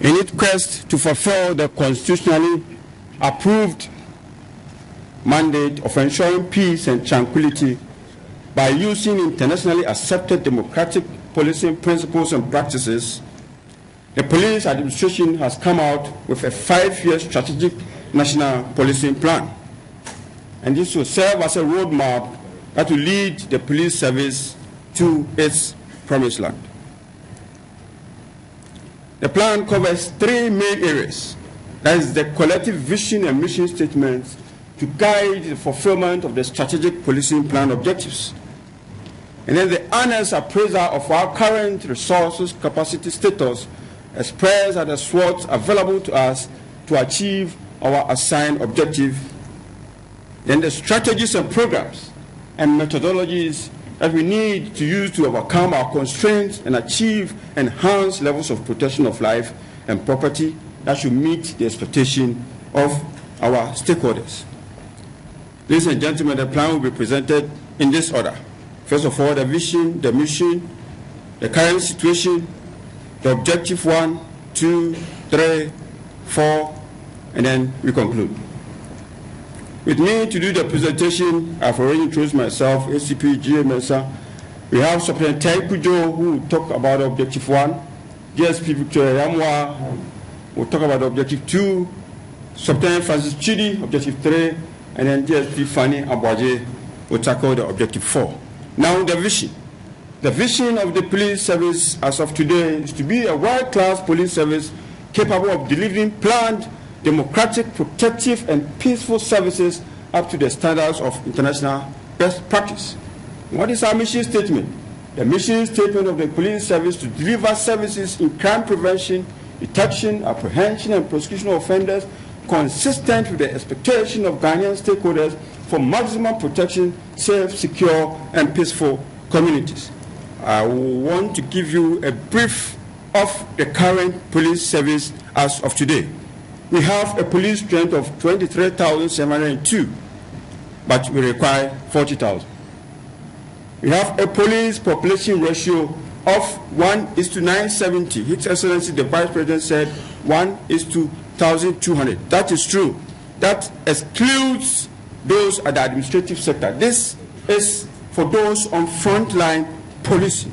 in its quest to fulfill the constitutionally approved mandate of ensuring peace and tranquility by using internationally accepted democratic policing principles and practices, the police administration has come out with a 5-year strategic national policing plan. And this will serve as a roadmap that will lead the police service to its promised land. The plan covers 3 main areas. That is the collective vision and mission statements to guide the fulfillment of the strategic policing plan objectives. And then the honest appraisal of our current resources, capacity, status, expressed at the SWOT available to us to achieve our assigned objective. Then the strategies and programs and methodologies that we need to use to overcome our constraints and achieve enhanced levels of protection of life and property that should meet the expectation of our stakeholders. Ladies and gentlemen, the plan will be presented in this order. First of all, the vision, the mission, the current situation, the objective 1, 2, 3, 4, and then we conclude. With me to do the presentation, I've already introduced myself, ACP G.A. Mensah. We have Superintendent Kujo, who will talk about objective 1, DSP Victoria Yamwa will talk about objective 2, Superintendent Francis Chidi, objective 3, and then DSP Fanny Abwaje will tackle the objective 4. Now the vision. The vision of the police service as of today is to be a world-class police service capable of delivering planned, democratic, protective, and peaceful services up to the standards of international best practice. What is our mission statement? The mission statement of the police service to deliver services in crime prevention, detection, apprehension, and prosecution of offenders consistent with the expectation of Ghanaian stakeholders for maximum protection, safe, secure, and peaceful communities. I want to give you a brief of the current police service as of today. We have a police strength of 23,702, but we require 40,000. We have a police population ratio of 1:970. His Excellency the Vice President said 1:1,200. That is true. That excludes those at the administrative sector. This is for those on frontline policing.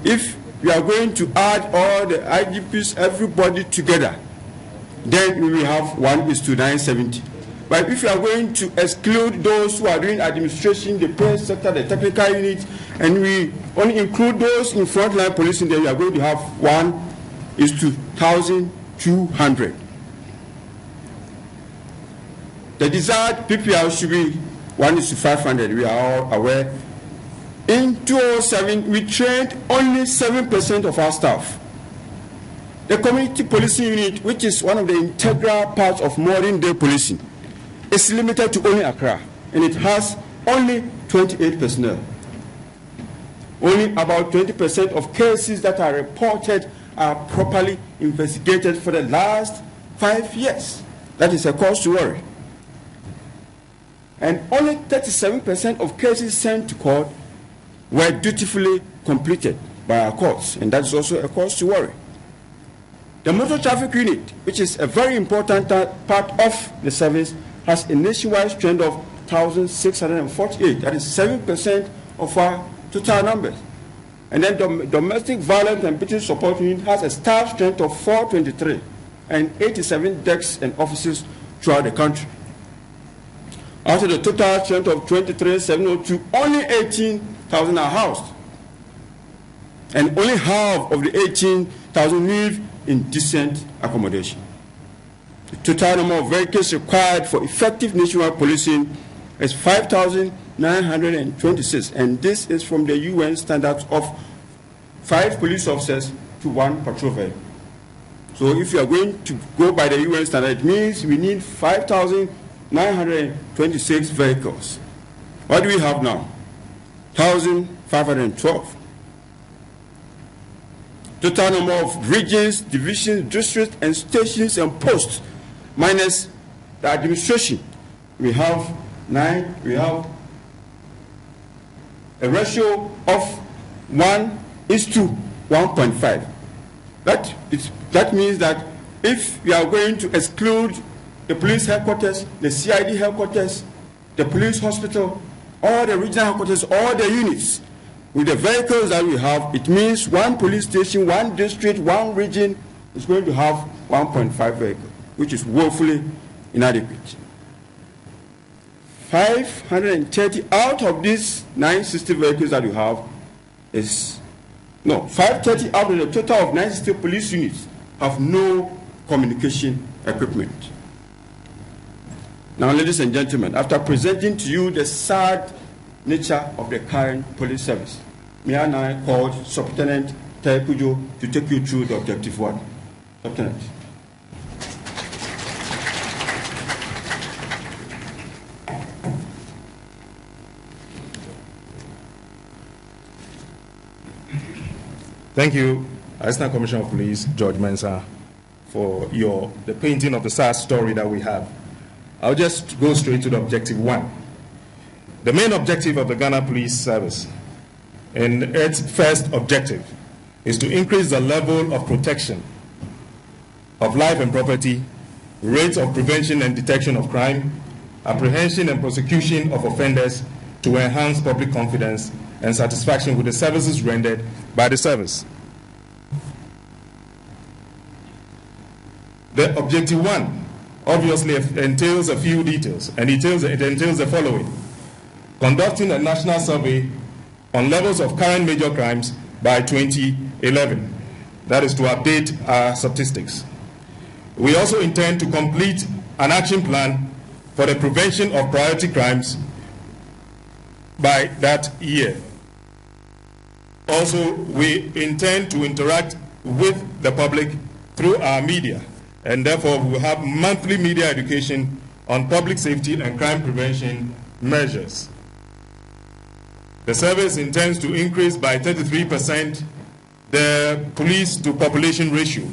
If we are going to add all the IGPs, everybody together, then we will have 1:970. But if you are going to exclude those who are doing administration, the press sector, the technical unit, and we only include those in frontline policing, then we are going to have 1:1,200. The desired PPR should be 1:500. We are all aware. In 2007, we trained only 7% of our staff. The community policing unit, which is one of the integral parts of modern day policing, is limited to only Accra, and it has only 28 personnel. Only about 20% of cases that are reported are properly investigated for the last 5 years. That is a cause to worry. And only 37% of cases sent to court were dutifully completed by our courts, and that is also a cause to worry. The motor traffic unit, which is a very important part of the service, has a nationwide strength of 1,648. That is 7% of our total numbers. And then domestic violence and victim support unit has a staff strength of 423 and 87 desks and offices throughout the country. Out of the total strength of 23,702, only 18,000 are housed. And only half of the 18,000 live in decent accommodation. The total number of vehicles required for effective nationwide policing is 5,926, and this is from the UN standards of 5 police officers to 1 patrol vehicle. So if you are going to go by the UN standard, it means we need 5,926 vehicles. What do we have now? 1,512. Total number of regions, divisions, districts, and stations and posts, minus the administration, we have 9. We have a ratio of 1:1.5. That means that if we are going to exclude the police headquarters, the CID headquarters, the police hospital, all the regional headquarters, all the units, with the vehicles that we have, it means one police station, one district, one region is going to have 1.5 vehicles, which is woefully inadequate. 530 out of these 960 vehicles that we have is, no, 530 out of the total of 960 police units have no communication equipment. Now, ladies and gentlemen, after presenting to you the sad nature of the current police service, may I now call Sublieutenant Taikujo to take you through the objective one. Lieutenant. Thank you, Assistant Commissioner of Police, George Mensah, for the painting of the sad story that we have. I'll just go straight to the objective one. The main objective of the Ghana Police Service, and its first objective, is to increase the level of protection of life and property, rates of prevention and detection of crime, apprehension and prosecution of offenders, to enhance public confidence and satisfaction with the services rendered by the service. The objective one obviously entails a few details, and it entails the following: conducting a national survey on levels of current major crimes by 2011. That is to update our statistics. We also intend to complete an action plan for the prevention of priority crimes by that year. Also, we intend to interact with the public through our media, and therefore we will have monthly media education on public safety and crime prevention measures. The service intends to increase by 33% the police to population ratio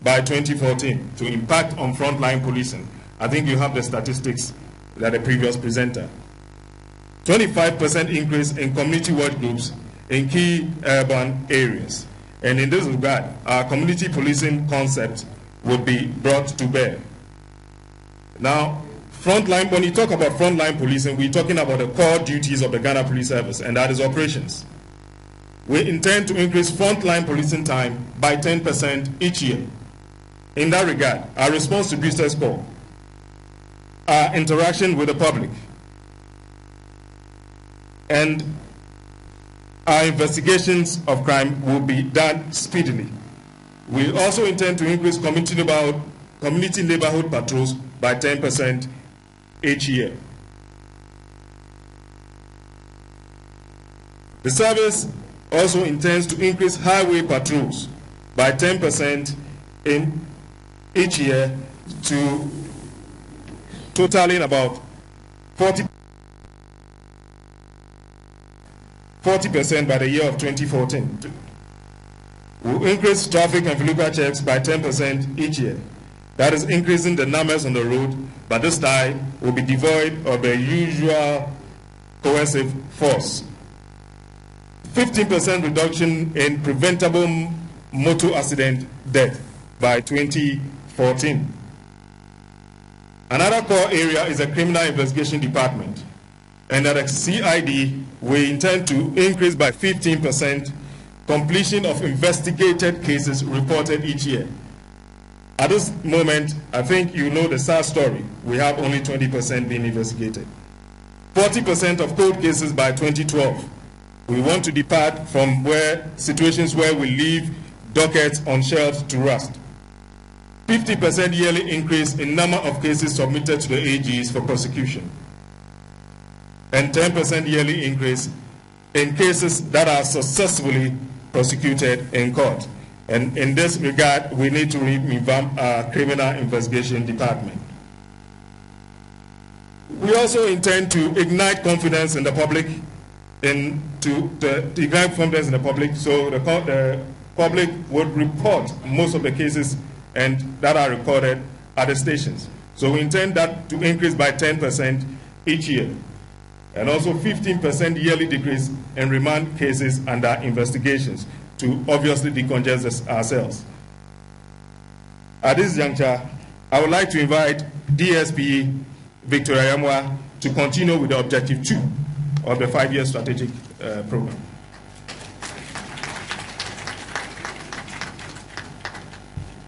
by 2014 to impact on frontline policing. I think you have the statistics that the previous presenter. 25% increase in community watch groups in key urban areas. And in this regard, our community policing concept will be brought to bear. Now, frontline, when you talk about frontline policing, we're talking about the core duties of the Ghana Police Service, and that is operations. We intend to increase frontline policing time by 10% each year. In that regard, our response to Business Call, our interaction with the public, and our investigations of crime will be done speedily. We also intend to increase community neighborhood patrols by 10% each year. The service also intends to increase highway patrols by 10% in each year, to totaling about 40% by the year of 2014. We'll increase traffic and vehicle checks by 10% each year. That is increasing the numbers on the road, but this time will be devoid of the usual coercive force. 15% reduction in preventable motor accident death by 2014. Another core area is the criminal investigation department, and at the CID we intend to increase by 15% completion of investigated cases reported each year. At this moment, I think you know the sad story. We have only 20% being investigated. 40% of cold cases by 2012. We want to depart from situations where we leave dockets on shelves to rust. 50% yearly increase in number of cases submitted to the AGs for prosecution, and 10% yearly increase in cases that are successfully prosecuted in court. And in this regard, we need to revamp our criminal investigation department. We also intend to ignite confidence in the public, ignite confidence in the public, so the public would report most of the cases and that are recorded at the stations. So we intend that to increase by 10% each year, and also 15% yearly decrease in remand cases under investigations to obviously decongest ourselves. At this juncture, I would like to invite DSP Victoria Yamwa to continue with the objective 2 of the 5-year strategic program.